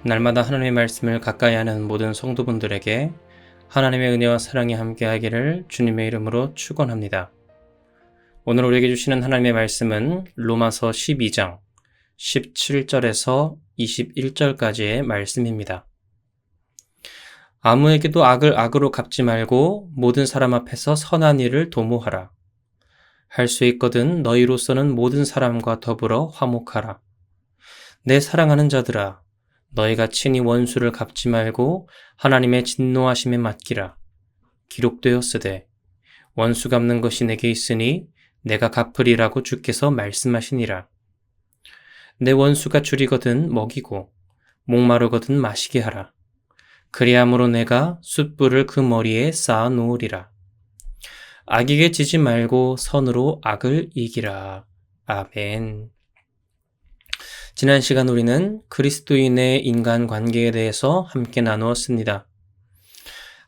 날마다 하나님의 말씀을 가까이 하는 모든 성도분들에게 하나님의 은혜와 사랑이 함께하기를 주님의 이름으로 축원합니다. 오늘 우리에게 주시는 하나님의 말씀은 로마서 12장 17절에서 21절까지의 말씀입니다. 아무에게도 악을 악으로 갚지 말고 모든 사람 앞에서 선한 일을 도모하라. 할 수 있거든 너희로서는 모든 사람과 더불어 화목하라. 내 사랑하는 자들아, 너희가 친히 원수를 갚지 말고 하나님의 진노하심에 맡기라. 기록되었으되 원수 갚는 것이 내게 있으니 내가 갚으리라고 주께서 말씀하시니라. 내 원수가 줄이거든 먹이고 목마르거든 마시게 하라. 그리함으로 내가 숯불을 그 머리에 쌓아 놓으리라. 악에게 지지 말고 선으로 악을 이기라. 아멘. 지난 시간 우리는 그리스도인의 인간관계에 대해서 함께 나누었습니다.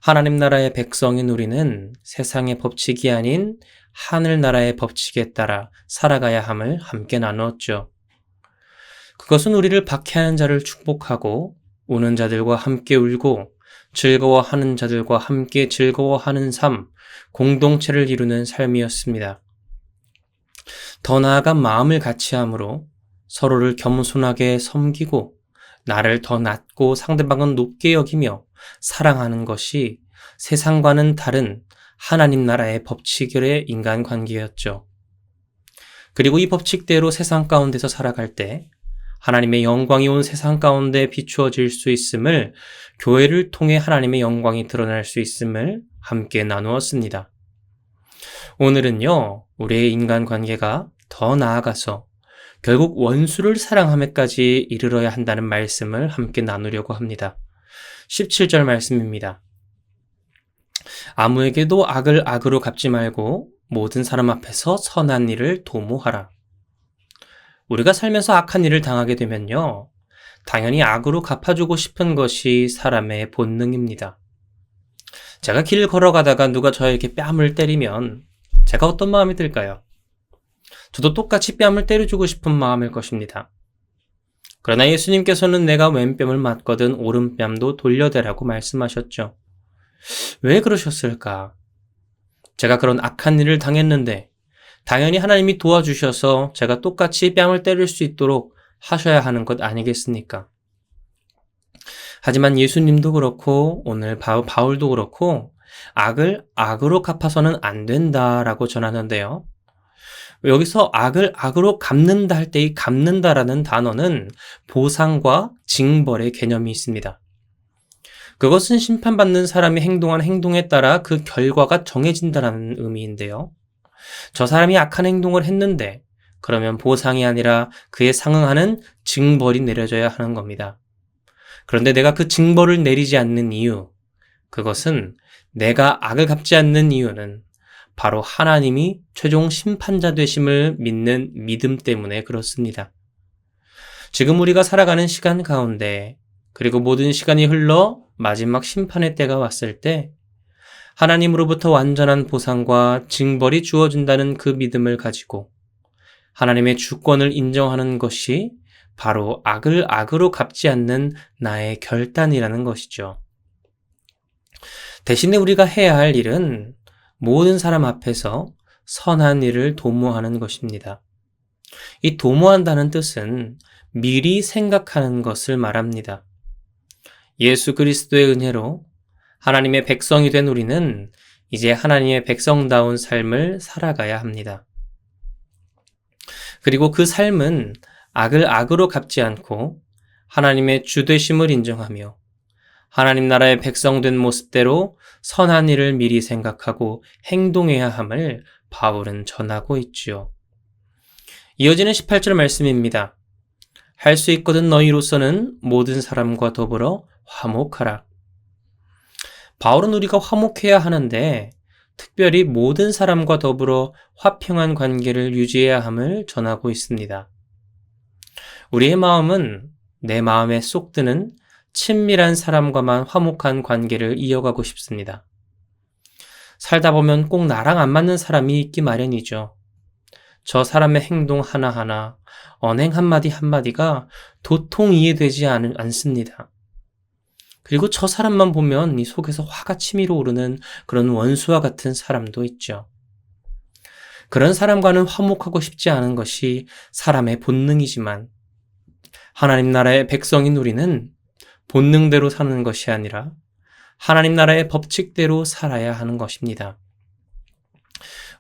하나님 나라의 백성인 우리는 세상의 법칙이 아닌 하늘나라의 법칙에 따라 살아가야 함을 함께 나누었죠. 그것은 우리를 박해하는 자를 축복하고 우는 자들과 함께 울고 즐거워하는 자들과 함께 즐거워하는 삶, 공동체를 이루는 삶이었습니다. 더 나아가 마음을 같이함으로 서로를 겸손하게 섬기고 나를 더 낮고 상대방은 높게 여기며 사랑하는 것이 세상과는 다른 하나님 나라의 법칙의 인간관계였죠. 그리고 이 법칙대로 세상 가운데서 살아갈 때 하나님의 영광이 온 세상 가운데 비추어질 수 있음을, 교회를 통해 하나님의 영광이 드러날 수 있음을 함께 나누었습니다. 오늘은요, 우리의 인간관계가 더 나아가서 결국 원수를 사랑함에까지 이르러야 한다는 말씀을 함께 나누려고 합니다. 17절 말씀입니다. 아무에게도 악을 악으로 갚지 말고 모든 사람 앞에서 선한 일을 도모하라. 우리가 살면서 악한 일을 당하게 되면요, 당연히 악으로 갚아주고 싶은 것이 사람의 본능입니다. 제가 길 걸어가다가 누가 저에게 뺨을 때리면 제가 어떤 마음이 들까요? 저도 똑같이 뺨을 때려주고 싶은 마음일 것입니다. 그러나 예수님께서는 내가 왼뺨을 맞거든 오른뺨도 돌려대라고 말씀하셨죠. 왜 그러셨을까? 제가 그런 악한 일을 당했는데 당연히 하나님이 도와주셔서 제가 똑같이 뺨을 때릴 수 있도록 하셔야 하는 것 아니겠습니까? 하지만 예수님도 그렇고 오늘 바울도 그렇고 악을 악으로 갚아서는 안 된다라고 전하는데요. 여기서 악을 악으로 갚는다 할 때 이 갚는다라는 단어는 보상과 징벌의 개념이 있습니다. 그것은 심판받는 사람이 행동한 행동에 따라 그 결과가 정해진다는 의미인데요. 저 사람이 악한 행동을 했는데 그러면 보상이 아니라 그에 상응하는 징벌이 내려져야 하는 겁니다. 그런데 내가 그 징벌을 내리지 않는 이유, 그것은 내가 악을 갚지 않는 이유는 바로 하나님이 최종 심판자 되심을 믿는 믿음 때문에 그렇습니다. 지금 우리가 살아가는 시간 가운데, 그리고 모든 시간이 흘러 마지막 심판의 때가 왔을 때 하나님으로부터 완전한 보상과 징벌이 주어진다는 그 믿음을 가지고 하나님의 주권을 인정하는 것이 바로 악을 악으로 갚지 않는 나의 결단이라는 것이죠. 대신에 우리가 해야 할 일은 모든 사람 앞에서 선한 일을 도모하는 것입니다. 이 도모한다는 뜻은 미리 생각하는 것을 말합니다. 예수 그리스도의 은혜로 하나님의 백성이 된 우리는 이제 하나님의 백성다운 삶을 살아가야 합니다. 그리고 그 삶은 악을 악으로 갚지 않고 하나님의 주되심을 인정하며 하나님 나라의 백성된 모습대로 선한 일을 미리 생각하고 행동해야 함을 바울은 전하고 있지요. 이어지는 18절 말씀입니다. 할 수 있거든 너희로서는 모든 사람과 더불어 화목하라. 바울은 우리가 화목해야 하는데 특별히 모든 사람과 더불어 화평한 관계를 유지해야 함을 전하고 있습니다. 우리의 마음은 내 마음에 쏙 드는 친밀한 사람과만 화목한 관계를 이어가고 싶습니다. 살다 보면 꼭 나랑 안 맞는 사람이 있기 마련이죠. 저 사람의 행동 하나하나, 언행 한마디 한마디가 도통 이해되지 않습니다. 그리고 저 사람만 보면 이 속에서 화가 치밀어 오르는 그런 원수와 같은 사람도 있죠. 그런 사람과는 화목하고 싶지 않은 것이 사람의 본능이지만 하나님 나라의 백성인 우리는 본능대로 사는 것이 아니라 하나님 나라의 법칙대로 살아야 하는 것입니다.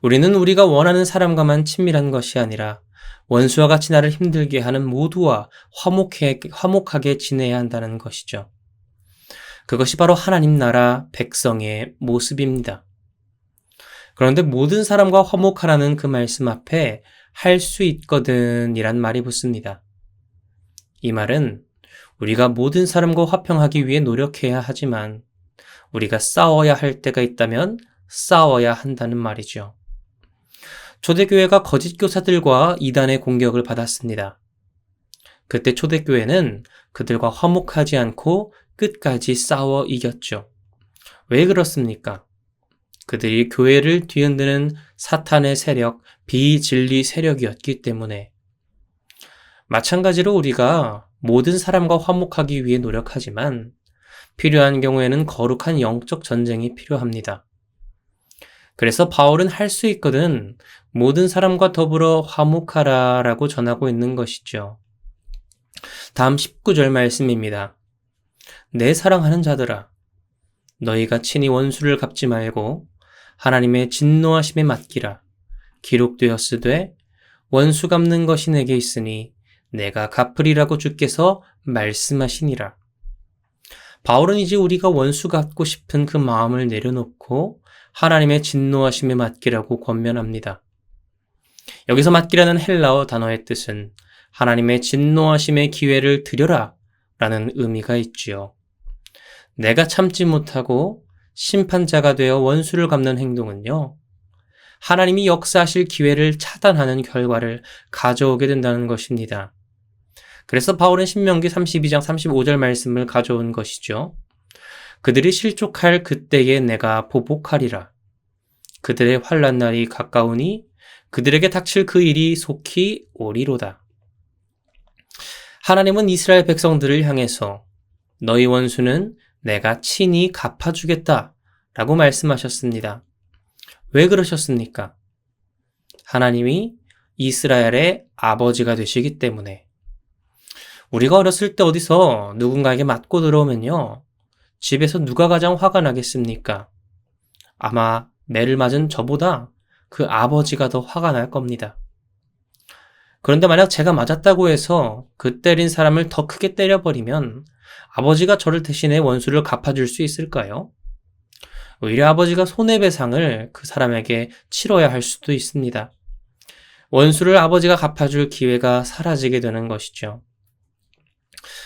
우리는 우리가 원하는 사람과만 친밀한 것이 아니라 원수와 같이 나를 힘들게 하는 모두와 화목하게 지내야 한다는 것이죠. 그것이 바로 하나님 나라 백성의 모습입니다. 그런데 모든 사람과 화목하라는 그 말씀 앞에 할 수 있거든 이란 말이 붙습니다. 이 말은 우리가 모든 사람과 화평하기 위해 노력해야 하지만 우리가 싸워야 할 때가 있다면 싸워야 한다는 말이죠. 초대교회가 거짓 교사들과 이단의 공격을 받았습니다. 그때 초대교회는 그들과 화목하지 않고 끝까지 싸워 이겼죠. 왜 그렇습니까? 그들이 교회를 뒤흔드는 사탄의 세력, 비진리 세력이었기 때문에. 마찬가지로 우리가 모든 사람과 화목하기 위해 노력하지만 필요한 경우에는 거룩한 영적 전쟁이 필요합니다. 그래서 바울은 할 수 있거든 모든 사람과 더불어 화목하라 라고 전하고 있는 것이죠. 다음 19절 말씀입니다. 내 사랑하는 자들아, 너희가 친히 원수를 갚지 말고 하나님의 진노하심에 맡기라. 기록되었으되 원수 갚는 것이 내게 있으니 내가 갚으리라고 주께서 말씀하시니라. 바울은 이제 우리가 원수 갚고 싶은 그 마음을 내려놓고 하나님의 진노하심에 맡기라고 권면합니다. 여기서 맡기라는 헬라어 단어의 뜻은 하나님의 진노하심의 기회를 드려라 라는 의미가 있지요. 내가 참지 못하고 심판자가 되어 원수를 갚는 행동은요, 하나님이 역사하실 기회를 차단하는 결과를 가져오게 된다는 것입니다. 그래서 바울은 신명기 32장 35절 말씀을 가져온 것이죠. 그들이 실족할 그때에 내가 보복하리라. 그들의 환난 날이 가까우니 그들에게 닥칠 그 일이 속히 오리로다. 하나님은 이스라엘 백성들을 향해서 너희 원수는 내가 친히 갚아주겠다 라고 말씀하셨습니다. 왜 그러셨습니까? 하나님이 이스라엘의 아버지가 되시기 때문에. 우리가 어렸을 때 어디서 누군가에게 맞고 들어오면요, 집에서 누가 가장 화가 나겠습니까? 아마 매를 맞은 저보다 그 아버지가 더 화가 날 겁니다. 그런데 만약 제가 맞았다고 해서 그 때린 사람을 더 크게 때려버리면 아버지가 저를 대신해 원수를 갚아줄 수 있을까요? 오히려 아버지가 손해배상을 그 사람에게 치러야 할 수도 있습니다. 원수를 아버지가 갚아줄 기회가 사라지게 되는 것이죠.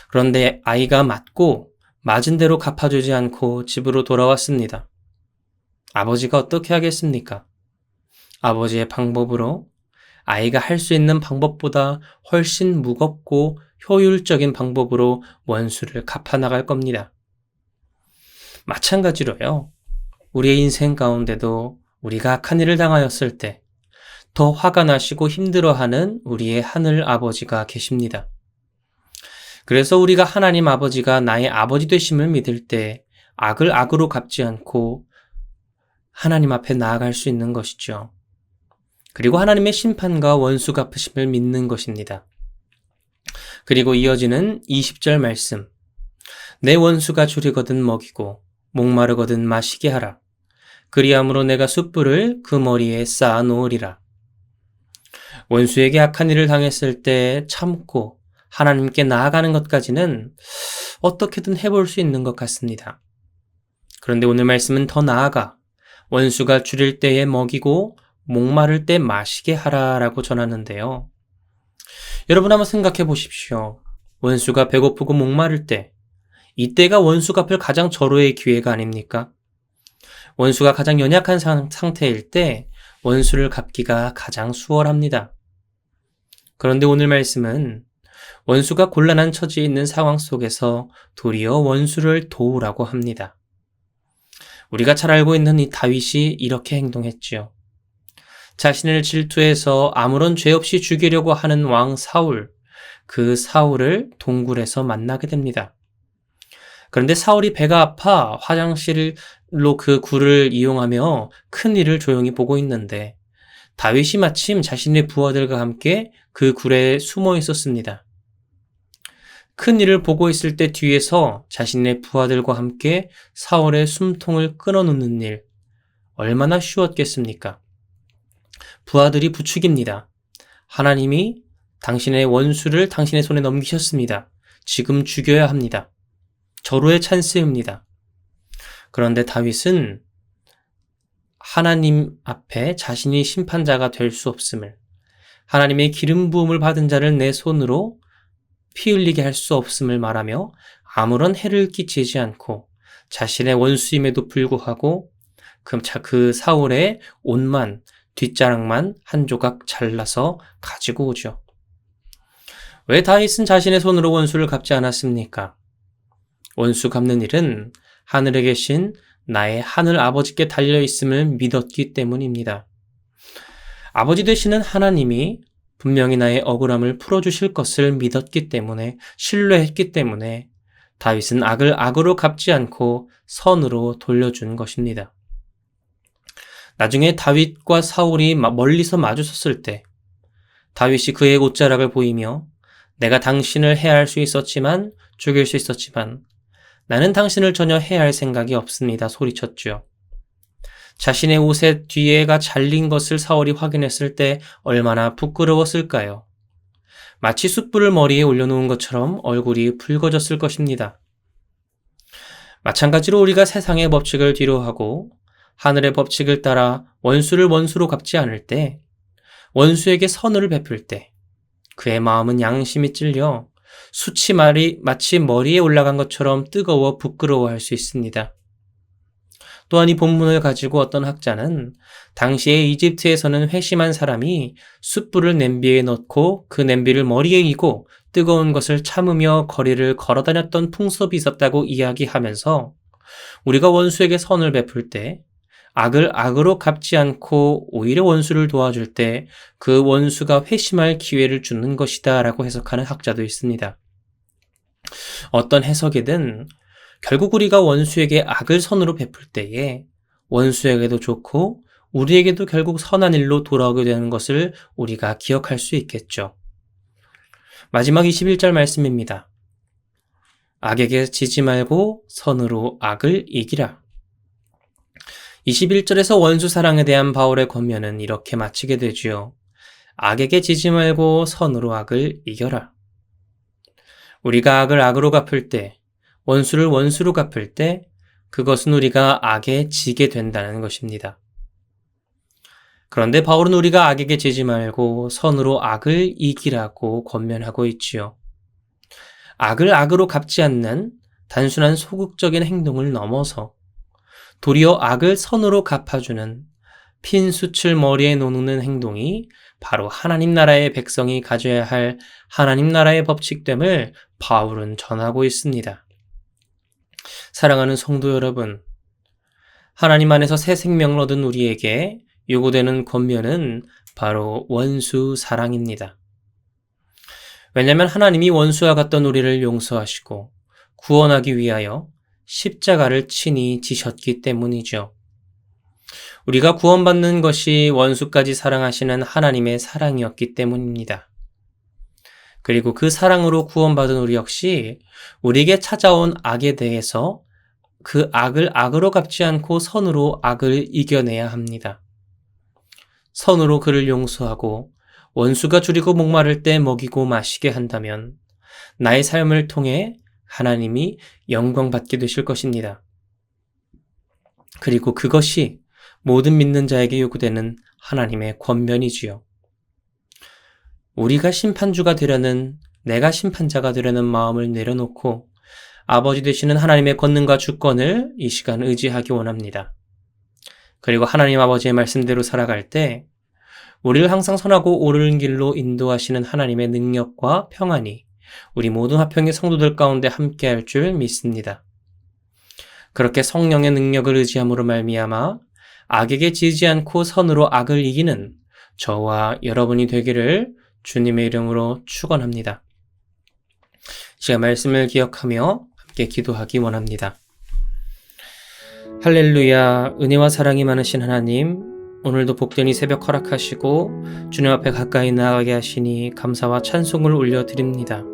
그런데 아이가 맞고 맞은 대로 갚아주지 않고 집으로 돌아왔습니다. 아버지가 어떻게 하겠습니까? 아버지의 방법으로 아이가 할 수 있는 방법보다 훨씬 무겁고 효율적인 방법으로 원수를 갚아나갈 겁니다. 마찬가지로요, 우리의 인생 가운데도 우리가 악한 일을 당하였을 때 더 화가 나시고 힘들어하는 우리의 하늘 아버지가 계십니다. 그래서 우리가 하나님 아버지가 나의 아버지 되심을 믿을 때 악을 악으로 갚지 않고 하나님 앞에 나아갈 수 있는 것이죠. 그리고 하나님의 심판과 원수 갚으심을 믿는 것입니다. 그리고 이어지는 20절 말씀. 내 원수가 줄이거든 먹이고 목마르거든 마시게 하라. 그리함으로 내가 숯불을 그 머리에 쌓아 놓으리라. 원수에게 악한 일을 당했을 때 참고 하나님께 나아가는 것까지는 어떻게든 해볼 수 있는 것 같습니다. 그런데 오늘 말씀은 더 나아가 원수가 줄일 때에 먹이고 목마를 때 마시게 하라라고 전하는데요. 여러분 한번 생각해 보십시오. 원수가 배고프고 목마를 때, 이때가 원수 갚을 가장 절호의 기회가 아닙니까? 원수가 가장 연약한 상태일 때 원수를 갚기가 가장 수월합니다. 그런데 오늘 말씀은 원수가 곤란한 처지에 있는 상황 속에서 도리어 원수를 도우라고 합니다. 우리가 잘 알고 있는 이 다윗이 이렇게 행동했지요. 자신을 질투해서 아무런 죄 없이 죽이려고 하는 왕 사울, 그 사울을 동굴에서 만나게 됩니다. 그런데 사울이 배가 아파 화장실로 그 굴을 이용하며 큰 일을 조용히 보고 있는데 다윗이 마침 자신의 부하들과 함께 그 굴에 숨어 있었습니다. 큰 일을 보고 있을 때 뒤에서 자신의 부하들과 함께 사울의 숨통을 끊어놓는 일, 얼마나 쉬웠겠습니까? 부하들이 부추깁니다. 하나님이 당신의 원수를 당신의 손에 넘기셨습니다. 지금 죽여야 합니다. 절호의 찬스입니다. 그런데 다윗은 하나님 앞에 자신이 심판자가 될 수 없음을, 하나님의 기름 부음을 받은 자를 내 손으로 피 흘리게 할 수 없음을 말하며 아무런 해를 끼치지 않고 자신의 원수임에도 불구하고 그 사울의 옷만, 뒷자락만 한 조각 잘라서 가지고 오죠. 왜 다윗은 자신의 손으로 원수를 갚지 않았습니까? 원수 갚는 일은 하늘에 계신 나의 하늘 아버지께 달려있음을 믿었기 때문입니다. 아버지 되시는 하나님이 분명히 나의 억울함을 풀어주실 것을 믿었기 때문에, 신뢰했기 때문에 다윗은 악을 악으로 갚지 않고 선으로 돌려준 것입니다. 나중에 다윗과 사울이 멀리서 마주섰을 때 다윗이 그의 옷자락을 보이며 내가 당신을 해할 수 있었지만, 죽일 수 있었지만 나는 당신을 전혀 해할 생각이 없습니다. 소리쳤죠. 자신의 옷의 뒤에가 잘린 것을 사울이 확인했을 때 얼마나 부끄러웠을까요? 마치 숯불을 머리에 올려놓은 것처럼 얼굴이 붉어졌을 것입니다. 마찬가지로 우리가 세상의 법칙을 뒤로하고 하늘의 법칙을 따라 원수를 원수로 갚지 않을 때, 원수에게 선을 베풀 때 그의 마음은 양심이 찔려 숯이 마치 머리에 올라간 것처럼 뜨거워 부끄러워할 수 있습니다. 또한 이 본문을 가지고 어떤 학자는 당시에 이집트에서는 회심한 사람이 숯불을 냄비에 넣고 그 냄비를 머리에 이고 뜨거운 것을 참으며 거리를 걸어 다녔던 풍습이 있었다고 이야기하면서 우리가 원수에게 선을 베풀 때 악을 악으로 갚지 않고 오히려 원수를 도와줄 때 그 원수가 회심할 기회를 주는 것이다 라고 해석하는 학자도 있습니다. 어떤 해석이든 결국 우리가 원수에게 악을 선으로 베풀 때에 원수에게도 좋고 우리에게도 결국 선한 일로 돌아오게 되는 것을 우리가 기억할 수 있겠죠. 마지막 21절 말씀입니다. 악에게 지지 말고 선으로 악을 이기라. 21절에서 원수 사랑에 대한 바울의 권면은 이렇게 마치게 되지요. 악에게 지지 말고 선으로 악을 이겨라. 우리가 악을 악으로 갚을 때, 원수를 원수로 갚을 때 그것은 우리가 악에 지게 된다는 것입니다. 그런데 바울은 우리가 악에게 지지 말고 선으로 악을 이기라고 권면하고 있지요. 악을 악으로 갚지 않는 단순한 소극적인 행동을 넘어서 도리어 악을 선으로 갚아주는 핀 숯을 머리에 놓는 행동이 바로 하나님 나라의 백성이 가져야 할 하나님 나라의 법칙됨을 바울은 전하고 있습니다. 사랑하는 성도 여러분, 하나님 안에서 새 생명을 얻은 우리에게 요구되는 권면은 바로 원수 사랑입니다. 왜냐하면 하나님이 원수와 같던 우리를 용서하시고 구원하기 위하여 십자가를 친히 지셨기 때문이죠. 우리가 구원받는 것이 원수까지 사랑하시는 하나님의 사랑이었기 때문입니다. 그리고 그 사랑으로 구원받은 우리 역시 우리에게 찾아온 악에 대해서 그 악을 악으로 갚지 않고 선으로 악을 이겨내야 합니다. 선으로 그를 용서하고 원수가 줄이고 목마를 때 먹이고 마시게 한다면 나의 삶을 통해 하나님이 영광받게 되실 것입니다. 그리고 그것이 모든 믿는 자에게 요구되는 하나님의 권면이지요. 우리가 심판주가 되려는, 내가 심판자가 되려는 마음을 내려놓고 아버지 되시는 하나님의 권능과 주권을 이 시간 의지하기 원합니다. 그리고 하나님 아버지의 말씀대로 살아갈 때 우리를 항상 선하고 옳은 길로 인도하시는 하나님의 능력과 평안이 우리 모든 화평의 성도들 가운데 함께할 줄 믿습니다. 그렇게 성령의 능력을 의지함으로 말미암아 악에게 지지 않고 선으로 악을 이기는 저와 여러분이 되기를 주님의 이름으로 축원합니다. 제가 말씀을 기억하며 함께 기도하기 원합니다. 할렐루야. 은혜와 사랑이 많으신 하나님, 오늘도 복된 이 새벽 허락하시고 주님 앞에 가까이 나아가게 하시니 감사와 찬송을 올려드립니다.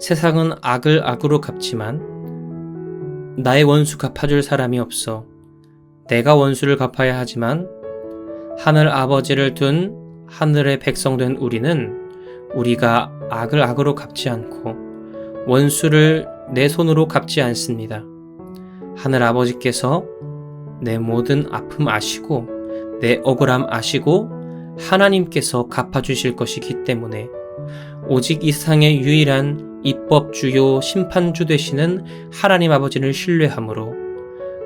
세상은 악을 악으로 갚지만 나의 원수 갚아줄 사람이 없어 내가 원수를 갚아야 하지만 하늘 아버지를 둔 하늘의 백성 된 우리가 악을 악으로 갚지 않고 원수를 내 손으로 갚지 않습니다. 하늘 아버지께서 내 모든 아픔 아시고 내 억울함 아시고 하나님께서 갚아주실 것이기 때문에 오직 이 세상의 유일한 입법주요 심판주 되시는 하나님 아버지를 신뢰함으로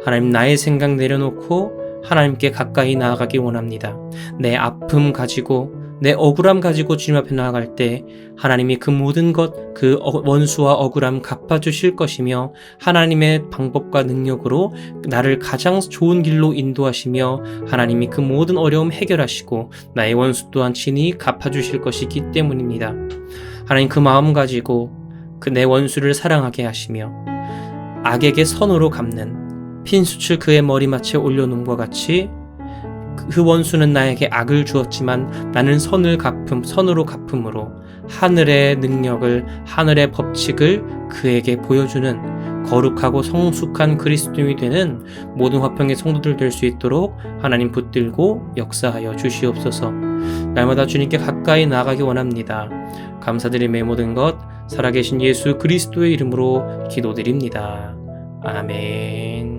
하나님 나의 생각 내려놓고 하나님께 가까이 나아가기 원합니다. 내 아픔 가지고 내 억울함 가지고 주님 앞에 나아갈 때 하나님이 그 모든 것, 그 원수와 억울함 갚아주실 것이며 하나님의 방법과 능력으로 나를 가장 좋은 길로 인도하시며 하나님이 그 모든 어려움 해결하시고 나의 원수 또한 친히 갚아주실 것이기 때문입니다. 하나님 그 마음 가지고 그 내 원수를 사랑하게 하시며 악에게 선으로 갚는 핀수출 그의 머리맡에 올려놓음과 같이 그 원수는 나에게 악을 주었지만 나는 선으로 갚음으로 하늘의 능력을, 하늘의 법칙을 그에게 보여주는 거룩하고 성숙한 그리스도인이 되는 모든 화평의 성도들 될 수 있도록 하나님 붙들고 역사하여 주시옵소서. 날마다 주님께 가까이 나아가기 원합니다. 감사드림의 모든 것 살아계신 예수 그리스도의 이름으로 기도드립니다. 아멘.